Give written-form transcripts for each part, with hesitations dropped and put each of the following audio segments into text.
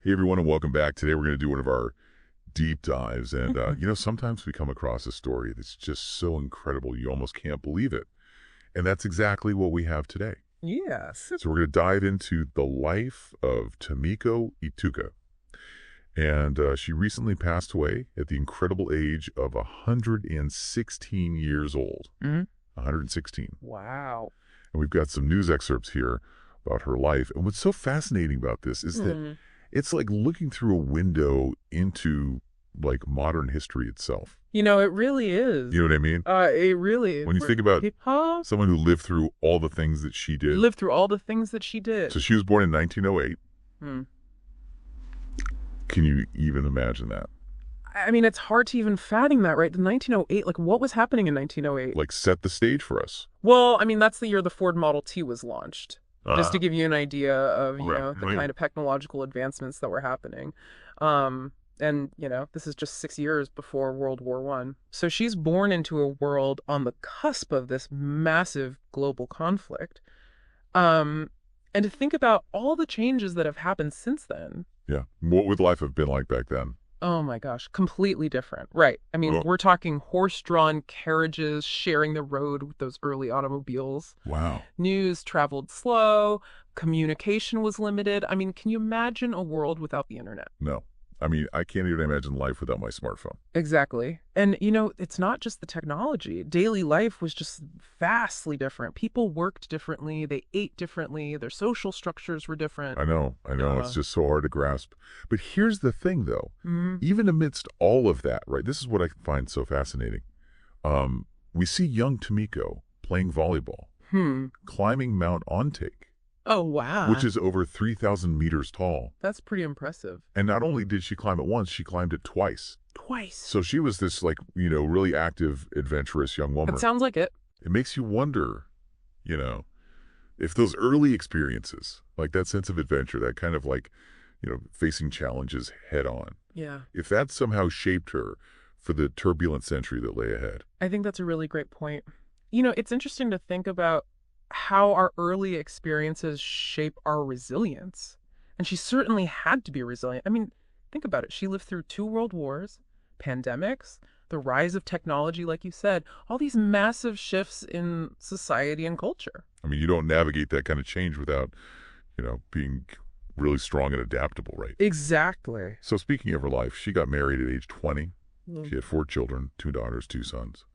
Hey everyone, and welcome back. Today we're going to do one of our deep dives, and sometimes we come across a story that's just so incredible you almost can't believe it, and that's exactly what we have today. Yes. So we're going to dive into the life of Tomiko Itooka, and she recently passed away at the incredible age of 116 years old. Hmm. 116. Wow. And we've got some news excerpts here about her life, and what's so fascinating about this is that it's like looking through a window into like modern history itself. It really is. You know what I mean? It really When you think about huh? someone who lived through all the things that she did. Lived through all the things that she did. So she was born in 1908. Hmm. Can you even imagine that? I mean, it's hard to even fathom that, right? The 1908, like what was happening in 1908? Like set the stage for us. Well, I mean, that's the year the Ford Model T was launched. Just to Uh, give you an idea of, right. the kind of technological advancements that were happening. And, this is just 6 years before World War I. So she's born into a world on the cusp of this massive global conflict. And to think about all the changes that have happened since then. Yeah. What would life have been like back then? Oh my gosh, completely different. Right. I mean, Well, we're talking horse-drawn carriages sharing the road with those early automobiles. wow. News traveled slow, communication was limited. I mean, can you imagine a world without the internet? No. I mean, I can't even imagine life without my smartphone. Exactly. And, it's not just the technology. Daily life was just vastly different. People worked differently. They ate differently. Their social structures were different. I know. It's just so hard to grasp. But here's the thing, though. Mhm. Even amidst all of that, right, this is what I find so fascinating. We see young Tomiko playing volleyball, climbing Mount Ontake, Oh, wow. which is over 3,000 meters tall. That's pretty impressive. And not only did she climb it once, she climbed it twice. Twice. So she was this, really active, adventurous young woman. That sounds like it. It makes you wonder, if those early experiences, like that sense of adventure, that kind of facing challenges head on, Yeah. if that somehow shaped her for the turbulent century that lay ahead. I think that's a really great point. It's interesting to think about how our early experiences shape our resilience. And she certainly had to be resilient. I mean, think about it. She lived through 2 world wars, pandemics, the rise of technology, like you said, all these massive shifts in society and culture. I mean, you don't navigate that kind of change without, being really strong and adaptable, right? Exactly. So speaking of her life, she got married at age 20. Mm. She had 4 children, 2 daughters, 2 sons.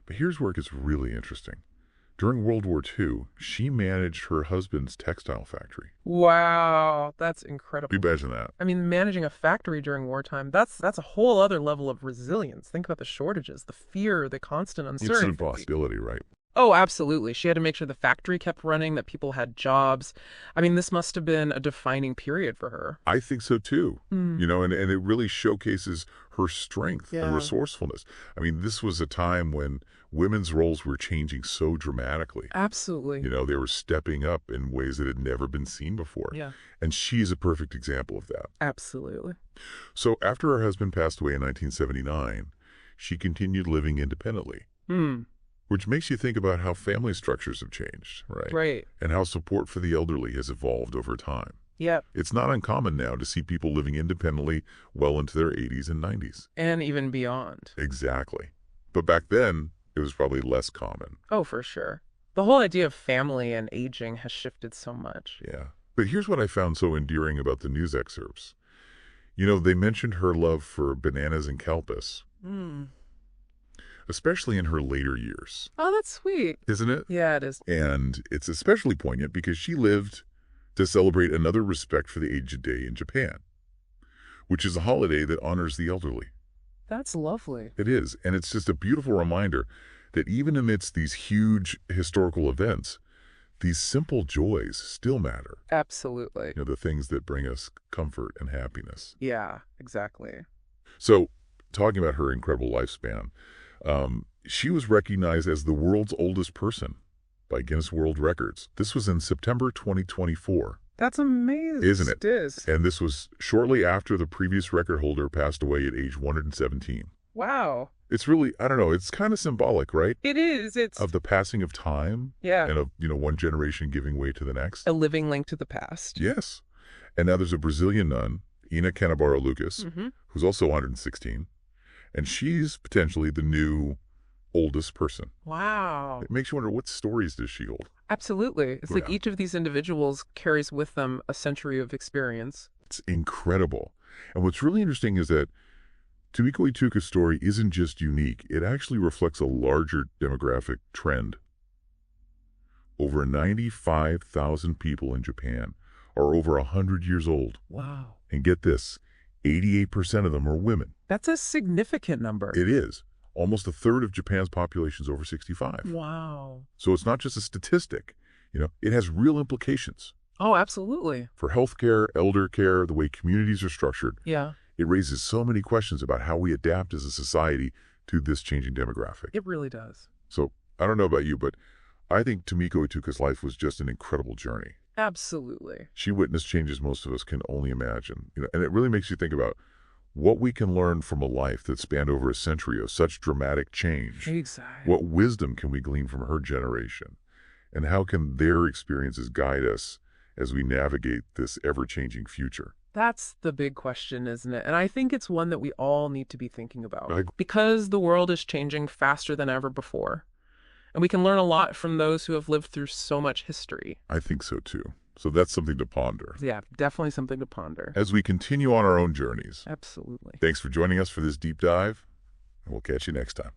But here's where it gets really interesting. During World War II, she managed her husband's textile factory. Wow, that's incredible. Can you imagine that? I mean, managing a factory during wartime, that's a whole other level of resilience. Think about the shortages, the fear, the constant It's uncertainty. an impossibility, right? Oh, absolutely. She had to make sure the factory kept running, that people had jobs. I mean, this must have been a defining period for her. I think so too. Mm. And it really showcases her strength and Yeah. resourcefulness. I mean, this was a time when women's roles were changing so dramatically. Absolutely. They were stepping up in ways that had never been seen before. Yeah, And she's a perfect example of that. absolutely. So after her husband passed away in 1979, she continued living independently, Hmm. which makes you think about how family structures have changed, right? Right. And how support for the elderly has evolved over time. Yep. It's not uncommon now to see people living independently well into their 80s and 90s. And even beyond. Exactly. But back then, it was probably less common. Oh, for sure. The whole idea of family and aging has shifted so much. Yeah. But here's what I found so endearing about the news excerpts. They mentioned her love for bananas and kelpis, Hmm. especially in her later years. Oh, that's sweet. Isn't it? Yeah, it is. And it's especially poignant because she lived to celebrate another Respect for the Aged Day in Japan, which is a holiday that honors the elderly. That's lovely. It is, and it's just a beautiful reminder that even amidst these huge historical events, these simple joys still matter. Absolutely. The things that bring us comfort and happiness. Yeah, exactly. So, talking about her incredible lifespan, she was recognized as the world's oldest person by Guinness World Records. This was in September 2024. That's amazing. Isn't it? It is. And this was shortly after the previous record holder passed away at age 117. Wow. It's really, I don't know, it's kind of symbolic, right? It is. It's Of the passing of time yeah, and of, one generation giving way to the next. a living link to the past. Yes. And now there's a Brazilian nun, Inah Canabarro Lucas, Hmm. who's also 116, and she's potentially the new oldest person. Wow. It makes you wonder, what stories does she hold? Absolutely. It's like Yeah, each of these individuals carries with them a century of experience. it's incredible. And what's really interesting is that Tomiko Itooka's story isn't just unique. It actually reflects a larger demographic trend. Over 95,000 people in Japan are over 100 years old. Wow. And get this, 88% of them are women. That's a significant number. It is. Almost a third of Japan's population is over 65. Wow. So it's not just a statistic. It has real implications Oh, absolutely. for healthcare, elder care, the way communities are structured. Yeah, It raises so many questions about how we adapt as a society to this changing demographic. it really does. So I don't know about you, but I think Tomiko Itooka's life was just an incredible journey. Absolutely. She witnessed changes most of us can only imagine. And it really makes you think about what we can learn from a life that spanned over a century of such dramatic change. Exactly. What wisdom can we glean from her generation? And how can their experiences guide us as we navigate this ever-changing future? That's the big question, isn't it? And I think it's one that we all need to be thinking about. I- Because the world is changing faster than ever before. And we can learn a lot from those who have lived through so much history. I think so, too. So that's something to ponder Yeah, definitely something to ponder. as we continue on our own journeys. Absolutely. Thanks for joining us for this deep dive, and we'll catch you next time.